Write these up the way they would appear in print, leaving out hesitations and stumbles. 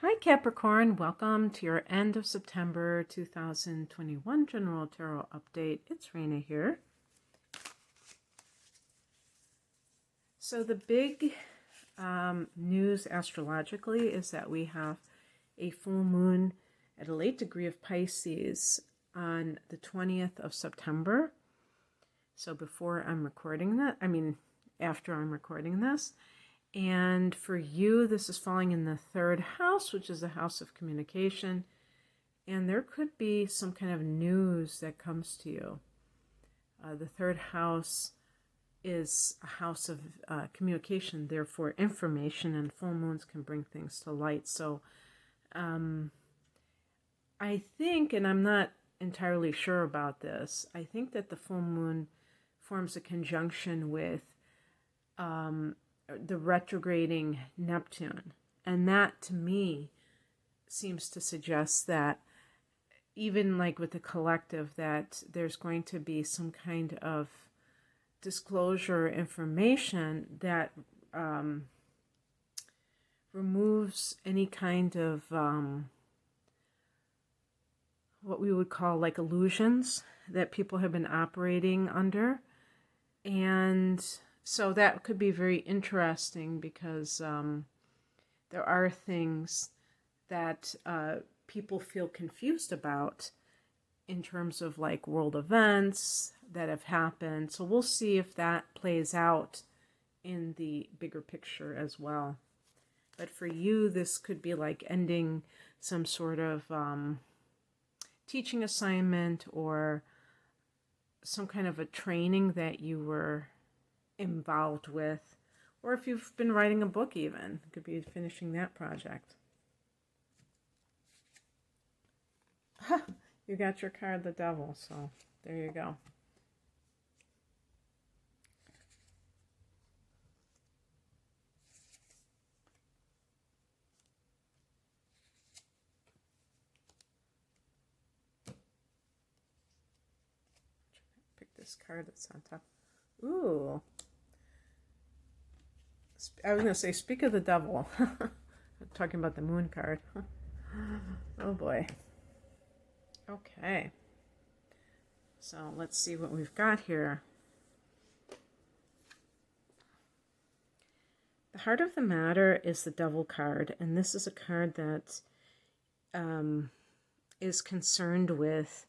Hi Capricorn, welcome to your end of September 2021 General Tarot Update. It's Raina here. So the big news astrologically is that we have a full moon at a late degree of Pisces on the 20th of September. So before I'm recording that, after I'm recording this. And for you, this is falling in the third house, which is the house of communication. And there could be some kind of news that comes to you. The third house is a house of communication, therefore information, and full moons can bring things to light. So I think, and I'm not entirely sure about this, I think that the full moon forms a conjunction with the retrograding Neptune. And that, to me, seems to suggest that even like with the collective, that there's going to be some kind of disclosure information that removes any kind of what we would call like illusions that people have been operating under. And so that could be very interesting because there are things that people feel confused about in terms of like world events that have happened. So we'll see if that plays out in the bigger picture as well. But for you, this could be like ending some sort of teaching assignment or some kind of a training that you were involved with, or if you've been writing a book, even could be finishing that project. You got your card, the Devil, so there you go. Pick this card that's on top. Ooh. I was going to say, speak of the Devil. I'm talking about the Moon card. Oh boy. Okay. So let's see what we've got here. The heart of the matter is the Devil card, and this is a card that is concerned with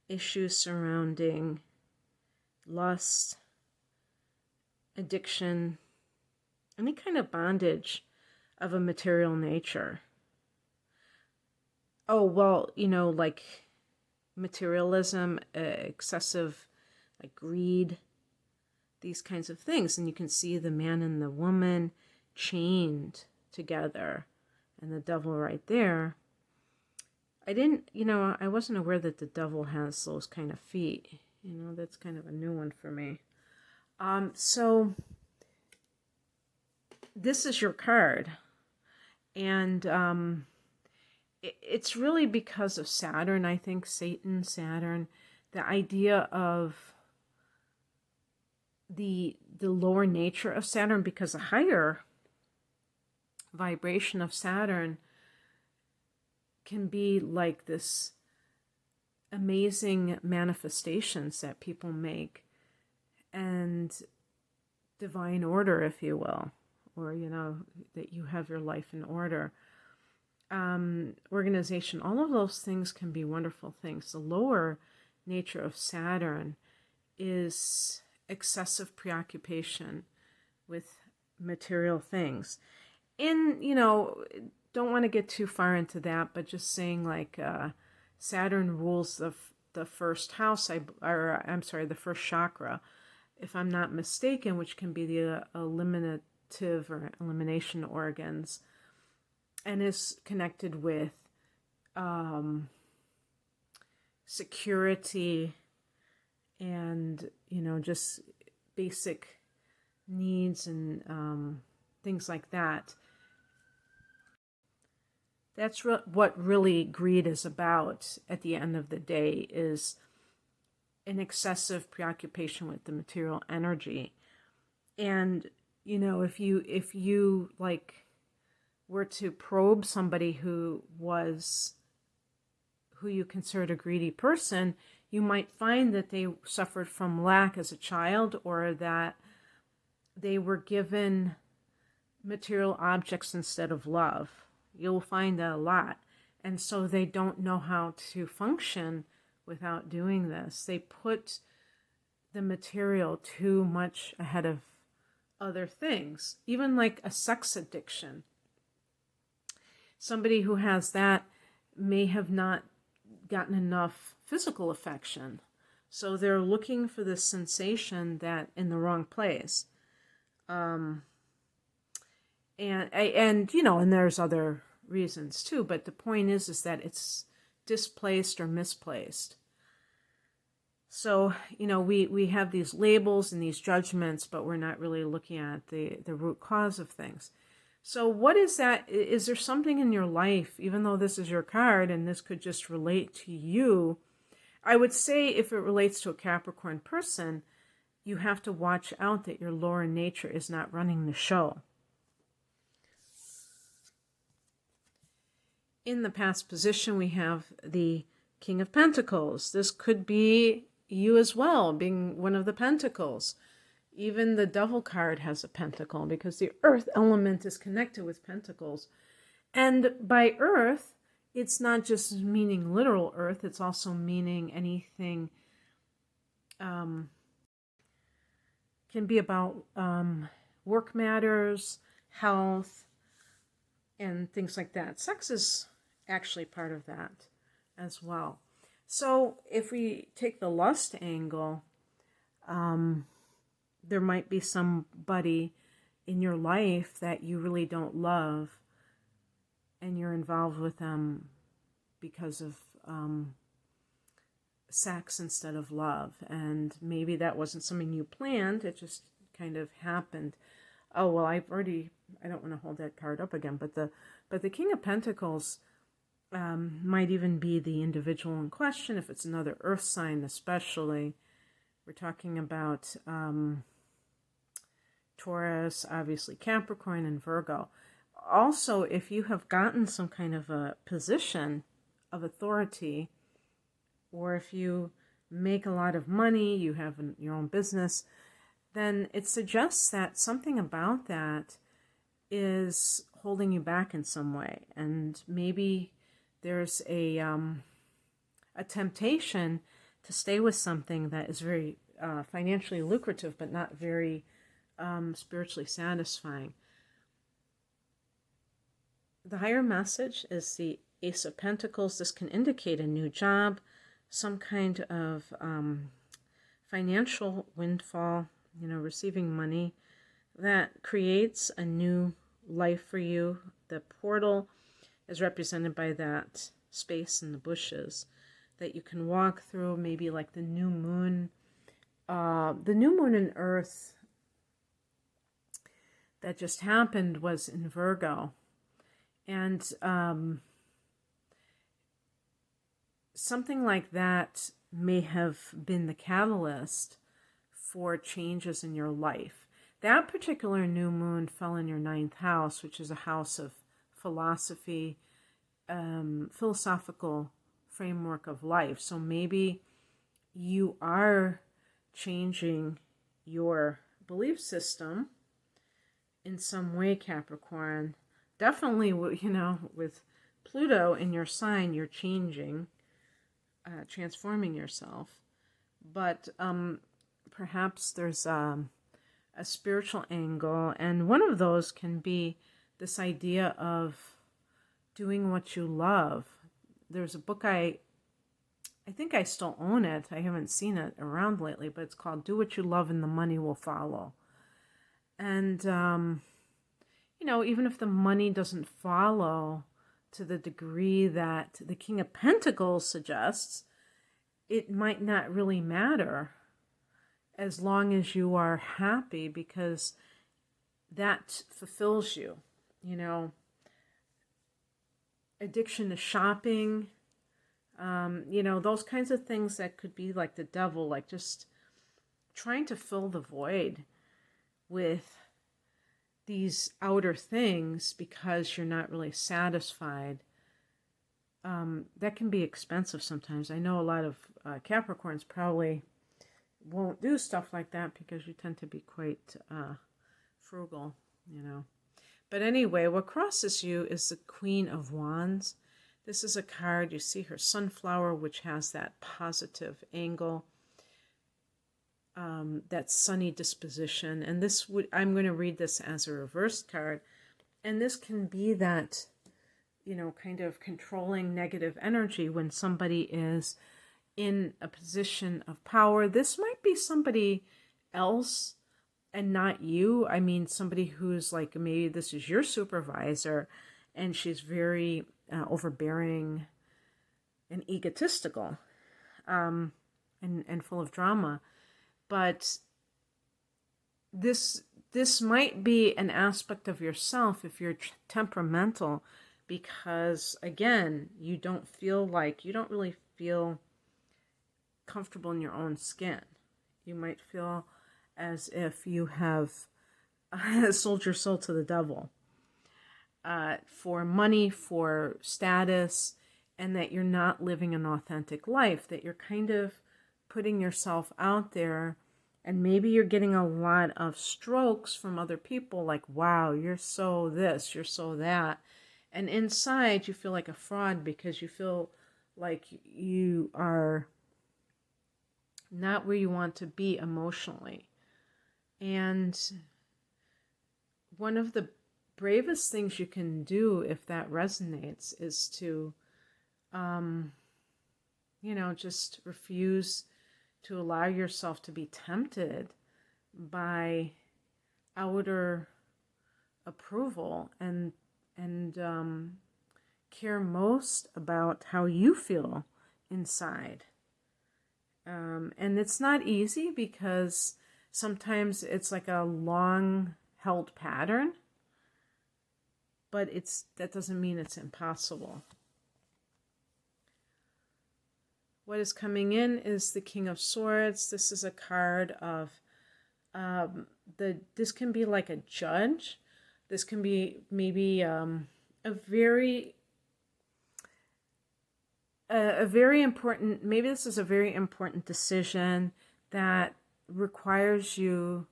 issues surrounding lust, addiction, any kind of bondage of a material nature. Oh, well, like materialism, excessive, like greed, these kinds of things. And you can see the man and the woman chained together and the Devil right there. I wasn't aware that the Devil has those kind of feet. That's kind of a new one for me. So this is your card. And it's really because of Saturn, I think, Saturn, the idea of the lower nature of Saturn, because the higher vibration of Saturn can be like this amazing manifestations that people make and divine order, if you will, or, that you have your life in order. Organization, all of those things can be wonderful things. The lower nature of Saturn is excessive preoccupation with material things. And, don't want to get too far into that, but just saying like Saturn rules the first house, the first chakra, if I'm not mistaken, which can be the eliminative or elimination organs, and is connected with security and, just basic needs and things like that. That's what really greed is about at the end of the day, is an excessive preoccupation with the material energy. And, if you like were to probe somebody who you considered a greedy person, you might find that they suffered from lack as a child, or that they were given material objects instead of love. You'll find that a lot. And so they don't know how to function without doing this. They put the material too much ahead of other things, even like a sex addiction. Somebody who has that may have not gotten enough physical affection. So they're looking for this sensation that in the wrong place. And there's other reasons too, but the point is that it's displaced or misplaced. So, we have these labels and these judgments, but we're not really looking at the root cause of things. So what is that? Is there something in your life, even though this is your card and this could just relate to you? I would say if it relates to a Capricorn person, you have to watch out that your lower nature is not running the show. In the past position, we have the King of Pentacles. This could be you as well, being one of the Pentacles. Even the Devil card has a pentacle because the earth element is connected with pentacles. And by earth, it's not just meaning literal earth, it's also meaning anything, can be about work matters, health, and things like that. Sex is actually part of that as well. So if we take the lust angle, there might be somebody in your life that you really don't love, and you're involved with them because of sex instead of love. And maybe that wasn't something you planned, it just kind of happened. Oh, well, I don't want to hold that card up again, but the King of Pentacles might even be the individual in question, if it's another earth sign especially. We're talking about Taurus, obviously Capricorn, and Virgo. Also, if you have gotten some kind of a position of authority, or if you make a lot of money, you have your own business, then it suggests that something about that is holding you back in some way. And maybe there's a temptation to stay with something that is very financially lucrative, but not very spiritually satisfying. The higher message is the Ace of Pentacles. This can indicate a new job, some kind of financial windfall, receiving money that creates a new life for you. The portal is represented by that space in the bushes that you can walk through, maybe like the new moon. The new moon in Earth that just happened was in Virgo. And something like that may have been the catalyst for changes in your life. That particular new moon fell in your 9th house, which is a house of philosophy, philosophical framework of life. So maybe you are changing your belief system in some way, Capricorn. Definitely, with Pluto in your sign, you're changing, transforming yourself. But perhaps there's a spiritual angle, and one of those can be this idea of doing what you love. There's a book, I think I still own it. I haven't seen it around lately, but it's called Do What You Love and the Money Will Follow. And, even if the money doesn't follow to the degree that the King of Pentacles suggests, it might not really matter as long as you are happy, because that fulfills you. Addiction to shopping, those kinds of things that could be like the devil, like just trying to fill the void with these outer things because you're not really satisfied, that can be expensive sometimes. I know a lot of Capricorns probably won't do stuff like that because you tend to be quite frugal, you know. But anyway, what crosses you is the Queen of Wands. This is a card, you see her sunflower, which has that positive angle, that sunny disposition. And this would, I'm going to read this as a reversed card. And this can be that, you know, kind of controlling negative energy when somebody is in a position of power. This might be somebody else and not you. I mean, somebody who's like, maybe this is your supervisor and she's very overbearing and egotistical, and full of drama. But this might be an aspect of yourself if you're temperamental, because again, you don't really feel comfortable in your own skin. You might feel as if you have sold your soul to the devil for money, for status, and that you're not living an authentic life, that you're kind of putting yourself out there, and maybe you're getting a lot of strokes from other people like, wow, you're so this, you're so that. And inside you feel like a fraud because you feel like you are not where you want to be emotionally. And one of the bravest things you can do if that resonates is to, just refuse to allow yourself to be tempted by outer approval and care most about how you feel inside. And it's not easy because sometimes it's like a long held pattern, but that doesn't mean it's impossible. What is coming in is the King of Swords. This is a card of this can be like a judge. This can be maybe a very important, maybe this is a very important decision that requires you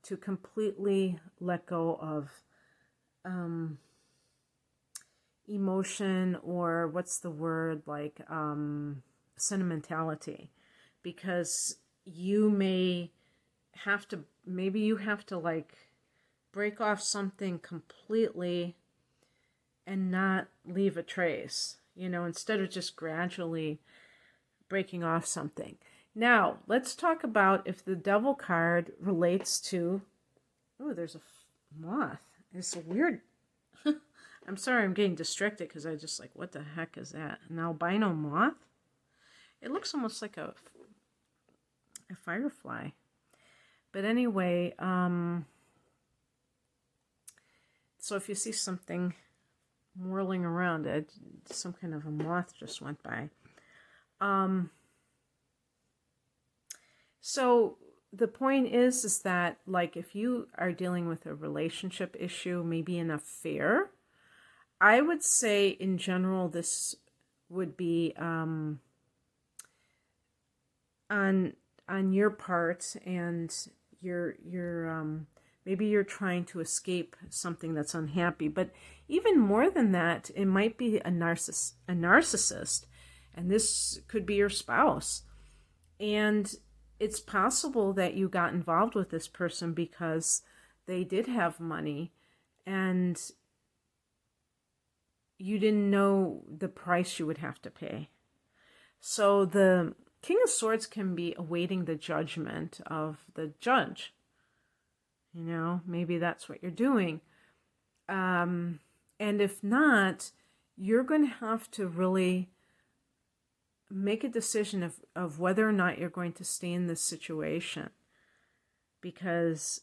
to completely let go of emotion, or what's the word, like sentimentality, because you have to like break off something completely and not leave a trace, instead of just gradually breaking off something. Now, let's talk about if the Devil card relates to, there's a moth. It's weird. I'm sorry, I'm getting distracted because I just like, what the heck is that? An albino moth? It looks almost like a firefly. But anyway, so if you see something whirling around it, some kind of a moth just went by. So the point is that, like, if you are dealing with a relationship issue, maybe an affair, I would say in general this would be on your part, and you're maybe you're trying to escape something that's unhappy. But even more than that, it might be a narcissist, and this could be your spouse. And it's possible that you got involved with this person because they did have money and you didn't know the price you would have to pay. So the King of Swords can be awaiting the judgment of the judge. Maybe that's what you're doing. And if not, you're going to have to really make a decision of whether or not you're going to stay in this situation. Because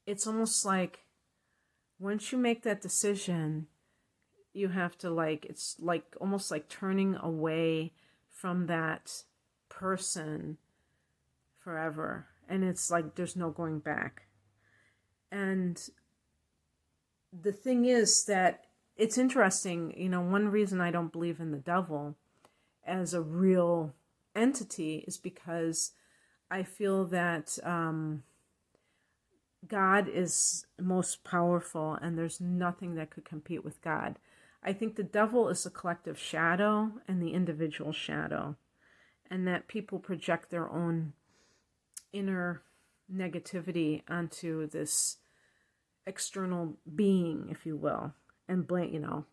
it's almost like once you make that decision, you have to it's like almost like turning away from that person forever. And it's like there's no going back. And the thing is that it's interesting, you know, one reason I don't believe in the devil as a real entity is because I feel that God is most powerful and there's nothing that could compete with God. I think the devil is the collective shadow and the individual shadow, and that people project their own inner negativity onto this external being, if you will, and blame, you know,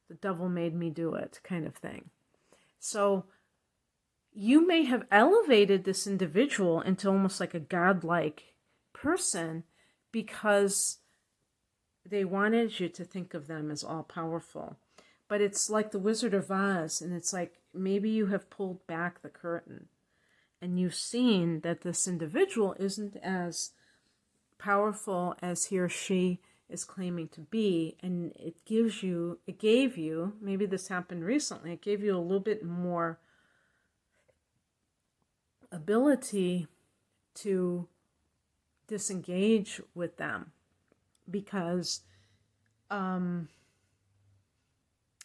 the devil made me do it kind of thing. So you may have elevated this individual into almost like a godlike person because they wanted you to think of them as all powerful. But it's like the Wizard of Oz, and it's like maybe you have pulled back the curtain and you've seen that this individual isn't as powerful as he or she is claiming to be, and it gave you, maybe this happened recently, it gave you a little bit more ability to disengage with them because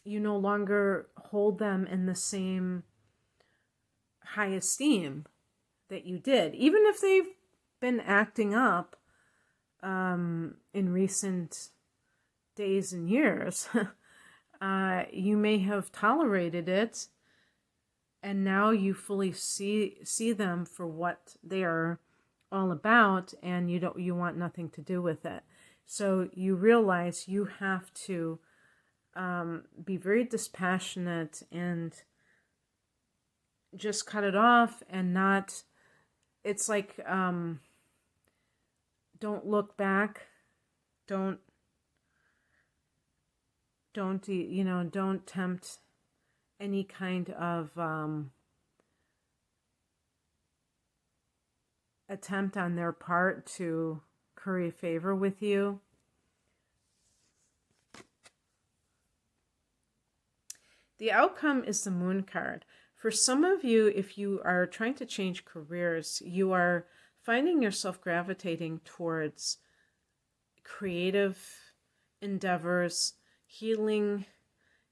you no longer hold them in the same high esteem that you did, even if they've been acting up in recent days and years. You may have tolerated it, and now you fully see them for what they are all about, and you want nothing to do with it. So you realize you have to be very dispassionate and just cut it off, and not, it's like, don't look back, don't tempt any kind of attempt on their part to curry favor with you. The outcome is the Moon card. For some of you, if you are trying to change careers, you are finding yourself gravitating towards creative endeavors, healing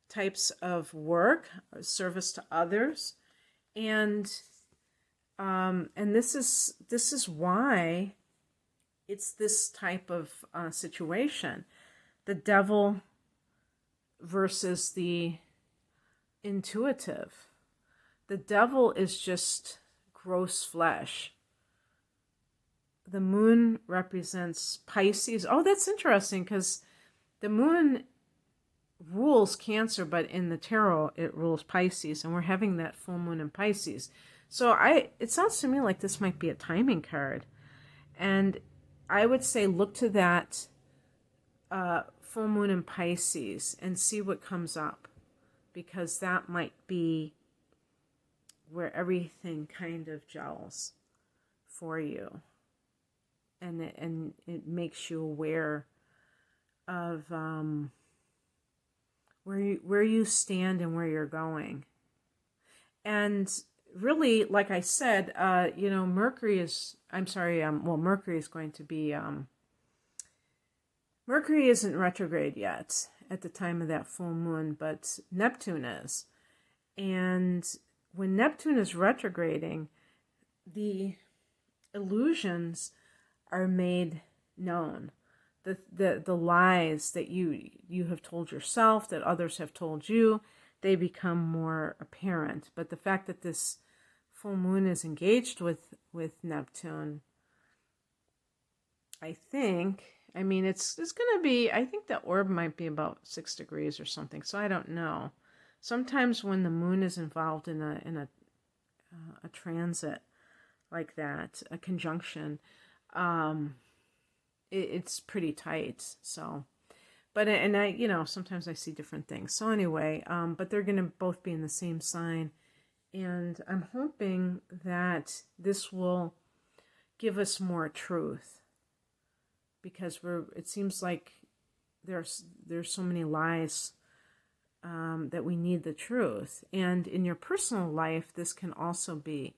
types of work, service to others, and this is why it's this type of situation. The devil versus the intuitive. The devil is just gross flesh. The moon represents Pisces. Oh, that's interesting, because the moon rules Cancer, but in the tarot it rules Pisces, and we're having that full moon in Pisces. So it sounds to me like this might be a timing card, and I would say look to that full moon in Pisces and see what comes up, because that might be where everything kind of gels for you, and it makes you aware of where you stand and where you're going. And really, like I said, Mercury is going to be Mercury isn't retrograde yet at the time of that full moon, but Neptune is. And when Neptune is retrograding, the illusions are made known. The lies that you have told yourself, that others have told you, they become more apparent. But the fact that this full moon is engaged with Neptune, I think, it's going to be, I think the orb might be about 6 degrees or something, so I don't know. Sometimes when the moon is involved in a transit like that, a conjunction, it's pretty tight. So, but sometimes I see different things. So anyway, but they're going to both be in the same sign, and I'm hoping that this will give us more truth, because it seems like there's so many lies. That we need the truth. And in your personal life, this can also be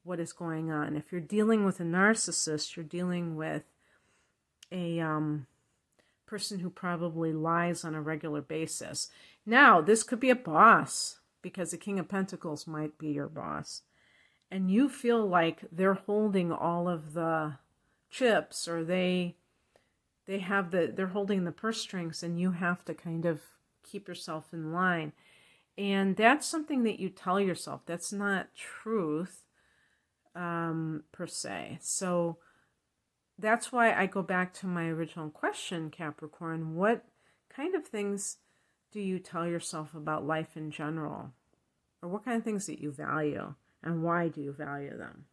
what is going on. If you're dealing with a narcissist, you're dealing with a person who probably lies on a regular basis. Now, this could be a boss, because the King of Pentacles might be your boss. And you feel like they're holding all of the chips, or they're holding the purse strings, and you have to kind of keep yourself in line. And that's something that you tell yourself. That's not truth, per se. So that's why I go back to my original question, Capricorn. What kind of things do you tell yourself about life in general? Or what kind of things that you value? And why do you value them?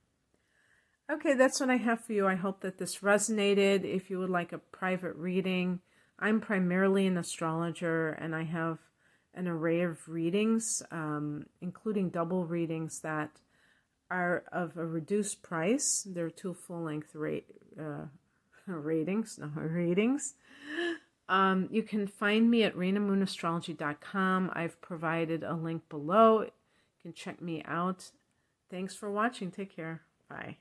Okay, that's what I have for you. I hope that this resonated. If you would like a private reading, I'm primarily an astrologer, and I have an array of readings, including double readings that are of a reduced price. They're 2 full-length readings. You can find me at rainamoonastrology.com. I've provided a link below. You can check me out. Thanks for watching. Take care. Bye.